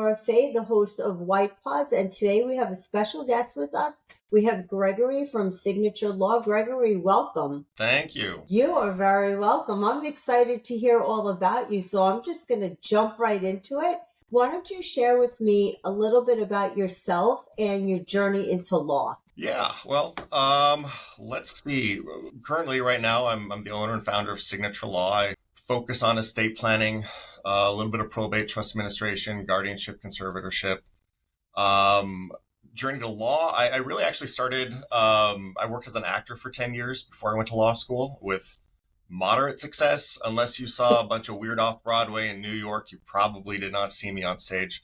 Laura Faye, the host of Wytpod, and today we have a special guest with us. We have Gregory from Signature Law. Gregory, welcome. Thank you. You are very welcome. I'm excited to hear all about you, so I'm just going to jump right into it. Why don't you share with me a little bit about yourself and your journey into law? Yeah, well, let's see. Currently, right now, I'm the owner and founder of Signature Law. I focus on estate planning, a little bit of probate, trust administration, guardianship, conservatorship. Journey to law, I really actually started, I worked as an actor for 10 years before I went to law school with moderate success. Unless you saw a bunch of Weird Off-Broadway in New York, you probably did not see me on stage.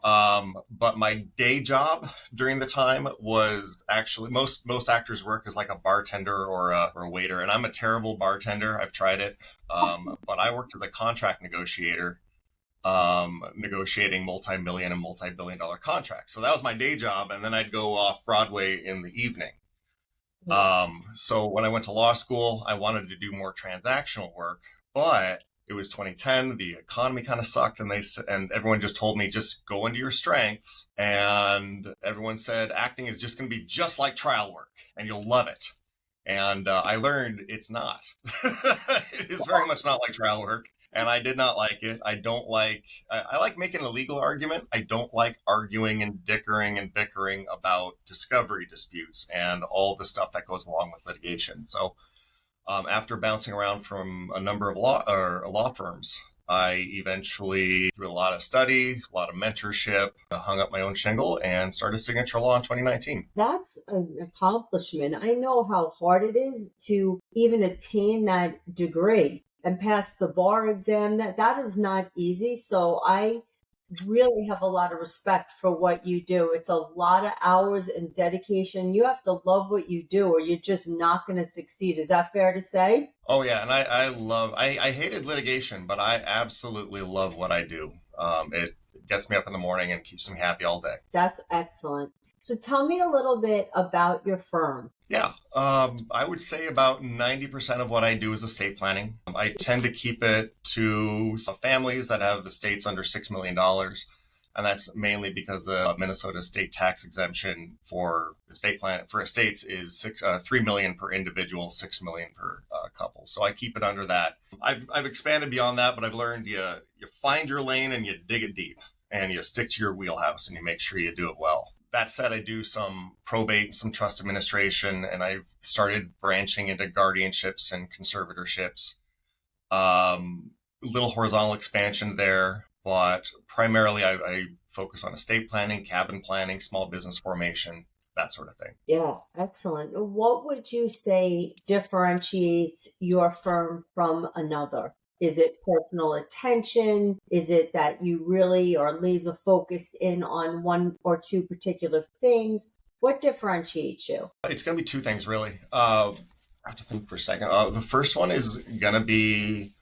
But my day job during the time was actually most actors work as like a bartender or a waiter, and I'm a terrible bartender. I've tried it, but I worked as a contract negotiator, negotiating multi-million and multi-billion-dollar contracts. So that was my day job, and then I'd go off Broadway in the evening. So when I went to law school, I wanted to do more transactional work, but it was 2010. The economy kind of sucked, and everyone just told me, just go into your strengths. And everyone said acting is just going to be just like trial work, and you'll love it. And I learned it's not. It is very much not like trial work, and I did not like it. I like making a legal argument. I don't like arguing and dickering and bickering about discovery disputes and all the stuff that goes along with litigation. So after bouncing around from a number of law firms, I eventually, through a lot of study, a lot of mentorship, hung up my own shingle and started Signature Law in 2019. That's an accomplishment. I know how hard it is to even attain that degree and pass the bar exam. That is not easy. So I really have a lot of respect for what you do. It's a lot of hours and dedication. You have to love what you do or you're just not going to succeed. Is that fair to say? Oh yeah, and I hated litigation, but I absolutely love what I do. It gets me up in the morning and keeps me happy all day. That's excellent. So tell me a little bit about your firm. Yeah, I would say about 90% of what I do is estate planning. I tend to keep it to families that have estates under $6 million. And that's mainly because the Minnesota state tax exemption for estates is $3 million per individual, $6 million per couple. So I keep it under that. I've expanded beyond that, but I've learned you find your lane and you dig it deep and you stick to your wheelhouse and you make sure you do it well. That said, I do some probate, some trust administration, and I've started branching into guardianships and conservatorships. Little horizontal expansion there, but primarily I focus on estate planning, cabin planning, small business formation, that sort of thing. Yeah, excellent. What would you say differentiates your firm from another? Is it personal attention? Is it that you really are laser focused in on one or two particular things? What differentiates you? It's going to be two things, really. I have to think for a second. The first one is going to be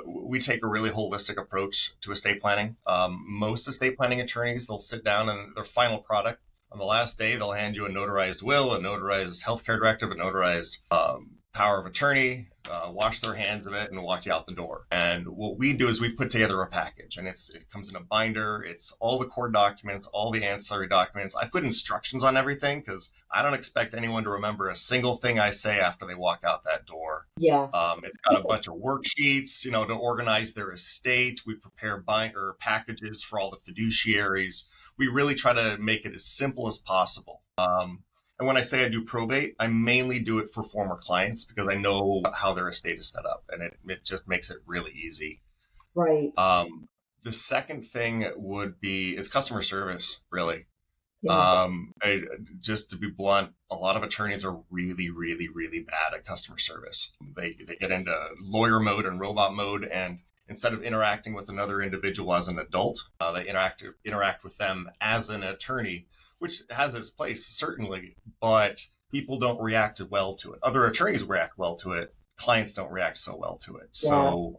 we take a really holistic approach to estate planning. Most estate planning attorneys, they'll sit down and their final product, on the last day, they'll hand you a notarized will, a notarized healthcare directive, a notarized power of attorney, wash their hands of it, and walk you out the door. And what we do is we put together a package, and it comes in a binder. It's all the core documents, all the ancillary documents. I put instructions on everything because I don't expect anyone to remember a single thing I say after they walk out that door. Yeah. It's got a bunch of worksheets, to organize their estate. We prepare packages for all the fiduciaries. We really try to make it as simple as possible. And when I say I do probate, I mainly do it for former clients because I know how their estate is set up, and it just makes it really easy. Right. The second thing is customer service, really. Yeah. Just to be blunt, a lot of attorneys are really, really, really bad at customer service. They get into lawyer mode and robot mode, and instead of interacting with another individual as an adult, they interact with them as an attorney, which has its place, certainly, but people don't react well to it. Other attorneys react well to it. Clients don't react so well to it. So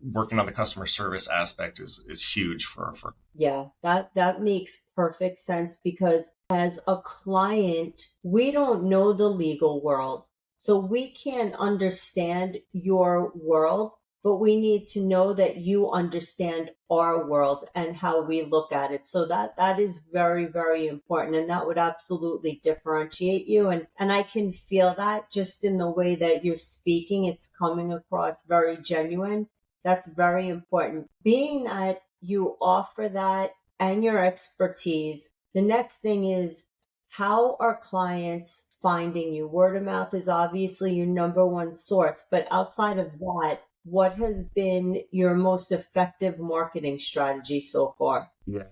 working on the customer service aspect is huge for our firm. Yeah, that makes perfect sense because as a client, we don't know the legal world. So we can't understand your world but we need to know that you understand our world and how we look at it. So that is very, very important. And that would absolutely differentiate you. And I can feel that just in the way that you're speaking. It's coming across very genuine. That's very important. Being that you offer that and your expertise, the next thing is, how are clients finding you? Word of mouth is obviously your number one source, but outside of that, what has been your most effective marketing strategy so far? Yeah.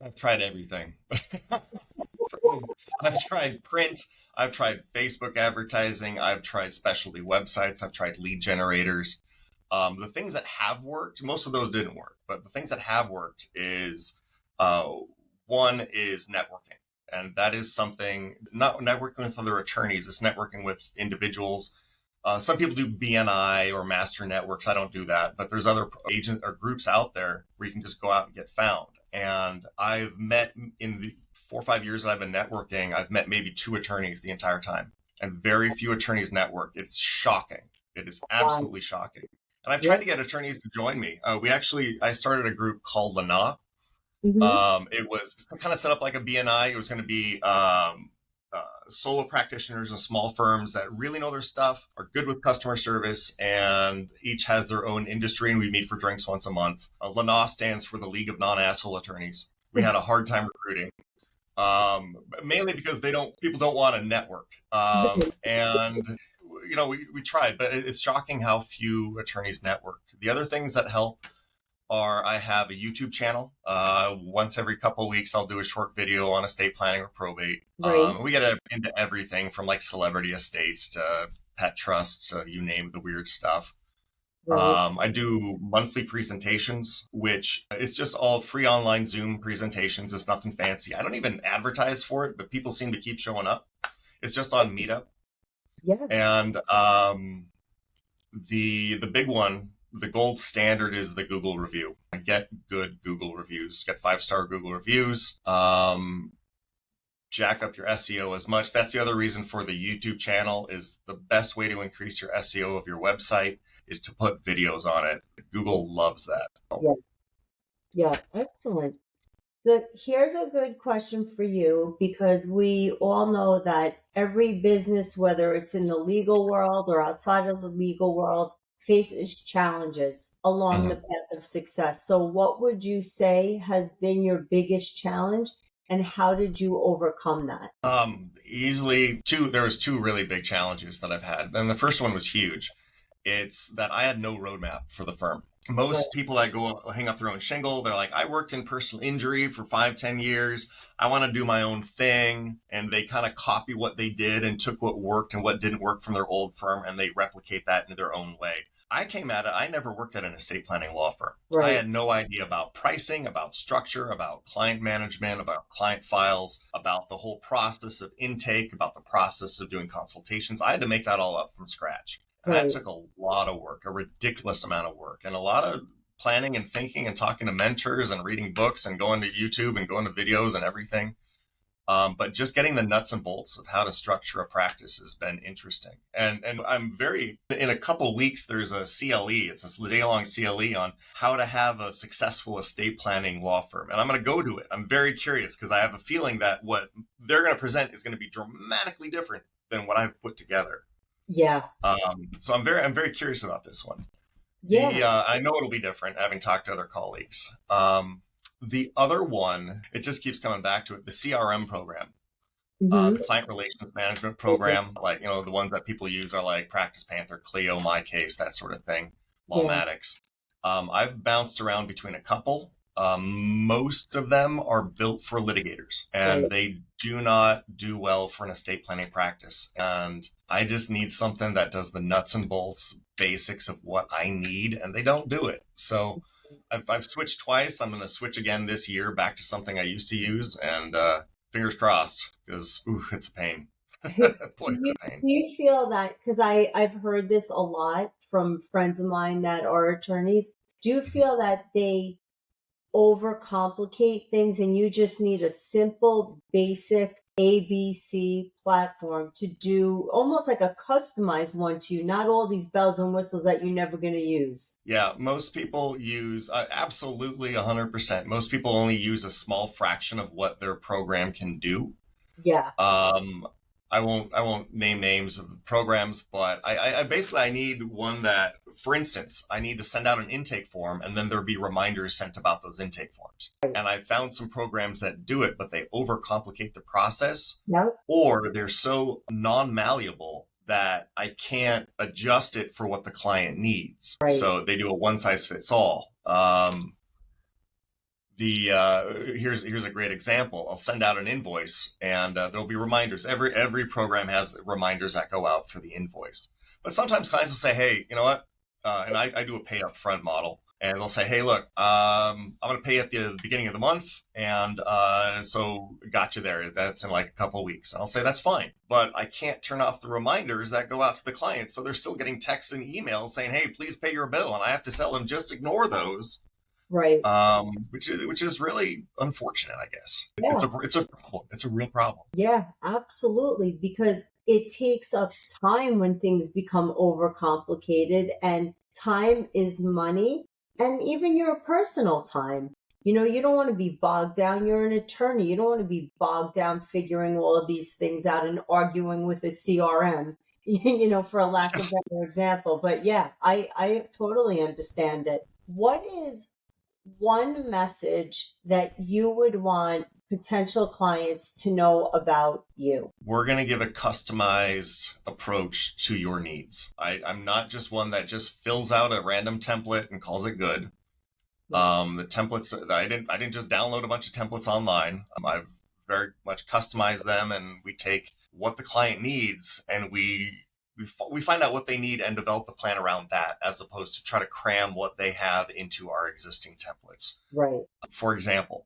I've tried everything. I've tried print, I've tried Facebook advertising, I've tried specialty websites, I've tried lead generators. The things that have worked, most of those didn't work, but the things that have worked is uh, one is networking. And that is something, not networking with other attorneys, it's networking with individuals. Some people do BNI or master networks. I don't do that, but there's other agent or groups out there where you can just go out and get found. And I've met in the 4 or 5 years that I've been networking, I've met maybe 2 attorneys the entire time, and very few attorneys network. It's shocking. It is Wow. absolutely shocking. And I've tried Yeah. to get attorneys to join me. I started a group called Lana. Mm-hmm. It was kind of set up like a BNI. It was going to be solo practitioners and small firms that really know their stuff, are good with customer service, and each has their own industry. And we meet for drinks once a month. LANA stands for the League of Non-Asshole Attorneys. We had a hard time recruiting, mainly because people don't want to network. And we tried, but it's shocking how few attorneys network. The other things that help are I have a YouTube channel. Once every couple of weeks, I'll do a short video on estate planning or probate. Right. We get into everything from like celebrity estates to pet trusts, you name the weird stuff. Right. I do monthly presentations, which it's just all free online Zoom presentations. It's nothing fancy. I don't even advertise for it, but people seem to keep showing up. It's just on Meetup. Yeah. And the big one, the gold standard is the Google review. Get good Google reviews, get 5-star Google reviews. Jack up your SEO as much. That's the other reason for the YouTube channel is the best way to increase your SEO of your website is to put videos on it. Google loves that. Yeah. Yeah. Excellent. Here's a good question for you, because we all know that every business, whether it's in the legal world or outside of the legal world, faces challenges along the Mhm. path of success. So, what would you say has been your biggest challenge, and how did you overcome that? Easily two. There was two really big challenges that I've had, and the first one was huge. It's that I had no roadmap for the firm. Right. Most people that go hang up their own shingle, they're like, I worked in personal injury for 5, 10 years. I want to do my own thing. And they kind of copy what they did and took what worked and what didn't work from their old firm and they replicate that in their own way. I came at it, I never worked at an estate planning law firm. I Right. had no idea about pricing, about structure, about client management, about client files, about the whole process of intake, about the process of doing consultations. I had to make that all up from scratch. And that Right. took a lot of work, a ridiculous amount of work, and a lot of planning and thinking and talking to mentors and reading books and going to YouTube and going to videos and everything. But just getting the nuts and bolts of how to structure a practice has been interesting. And I'm in a couple weeks, there's a CLE. It's a day-long CLE on how to have a successful estate planning law firm. And I'm going to go to it. I'm very curious because I have a feeling that what they're going to present is going to be dramatically different than what I've put together. Yeah. So I'm very curious about this one. Yeah. I know it'll be different, having talked to other colleagues. The other one, it just keeps coming back to it. The CRM program, Mm-hmm. the client relations management program, like the ones that people use are like Practice Panther, Clio, MyCase, that sort of thing, Yeah. Lawmatics. I've bounced around between a couple. Most of them are built for litigators, and Right. they do not do well for an estate planning practice. And I just need something that does the nuts and bolts basics of what I need, and they don't do it. So I've switched twice. I'm going to switch again this year back to something I used to use, and fingers crossed, because it's a pain. Boy, is it a pain. Do you feel that, because I've heard this a lot from friends of mine that are attorneys, do you feel that they overcomplicate things and you just need a simple, basic ABC platform to do almost like a customized one to you, not all these bells and whistles that you're never going to use. Yeah, most people use absolutely 100%. Most people only use a small fraction of what their program can do. Yeah. I won't name names of the programs, but I basically I need one that, for instance, I need to send out an intake form and then there'll be reminders sent about those intake forms. And I found some programs that do it, but they overcomplicate the process, Yep. or they're so non-malleable that I can't adjust it for what the client needs. Right. So they do a one size fits all. Here's a great example. I'll send out an invoice and there'll be reminders. Every program has reminders that go out for the invoice. But sometimes clients will say, hey, you know what? And I do a pay up front model. And they'll say, hey, look, I'm going to pay at the beginning of the month. And so got you there. That's in like a couple of weeks. And I'll say, that's fine. But I can't turn off the reminders that go out to the client. So they're still getting texts and emails saying, hey, please pay your bill. And I have to tell them, just ignore those. Right. Which is really unfortunate, I guess. Yeah. It's a problem. It's a real problem. Yeah, absolutely. Because it takes up time when things become overcomplicated, and time is money, and even your personal time. You don't want to be bogged down. You're an attorney. You don't want to be bogged down figuring all of these things out and arguing with a CRM, for a lack of a better example. But yeah, I totally understand it. What is one message that you would want potential clients to know about you? We're going to give a customized approach to your needs. I'm not just one that just fills out a random template and calls it good. The templates that I didn't just download a bunch of templates online. I've very much customized them, and we take what the client needs and we find out what they need and develop the plan around that, as opposed to try to cram what they have into our existing templates. Right. For example,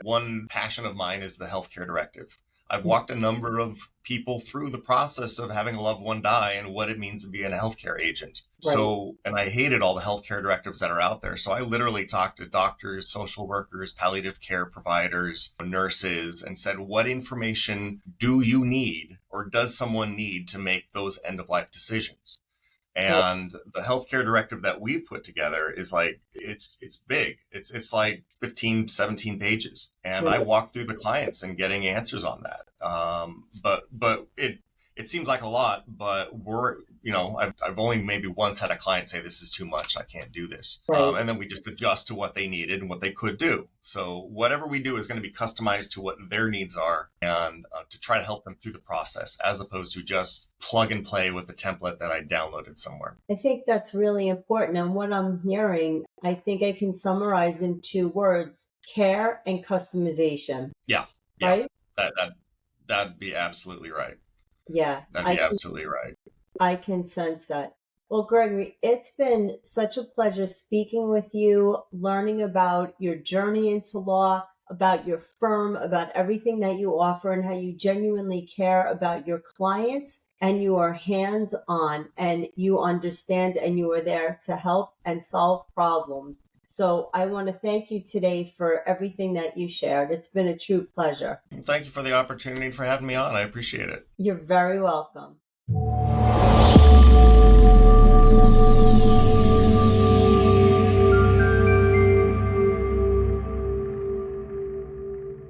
one passion of mine is the healthcare directive. I've walked a number of people through the process of having a loved one die and what it means to be a healthcare agent. Right. And I hated all the healthcare directives that are out there. So I literally talked to doctors, social workers, palliative care providers, nurses, and said, what information do you need, or does someone need to make those end-of-life decisions? And the healthcare directive that we put together is like, it's big. It's like 15, 17 pages. And I walk through the clients and getting answers on that. But it seems like a lot, but I've only maybe once had a client say, this is too much, I can't do this. Right. And then we just adjust to what they needed and what they could do. So whatever we do is going to be customized to what their needs are, and to try to help them through the process, as opposed to just plug and play with the template that I downloaded somewhere. I think that's really important. And what I'm hearing, I think I can summarize in 2 words: care and customization. Yeah. Right? That'd be absolutely right. Yeah. That'd be absolutely right. I can sense that. Well, Gregory, it's been such a pleasure speaking with you, learning about your journey into law, about your firm, about everything that you offer, and how you genuinely care about your clients, and you are hands-on, and you understand, and you are there to help and solve problems. So I want to thank you today for everything that you shared. It's been a true pleasure. Thank you for the opportunity for having me on. I appreciate it. You're very welcome.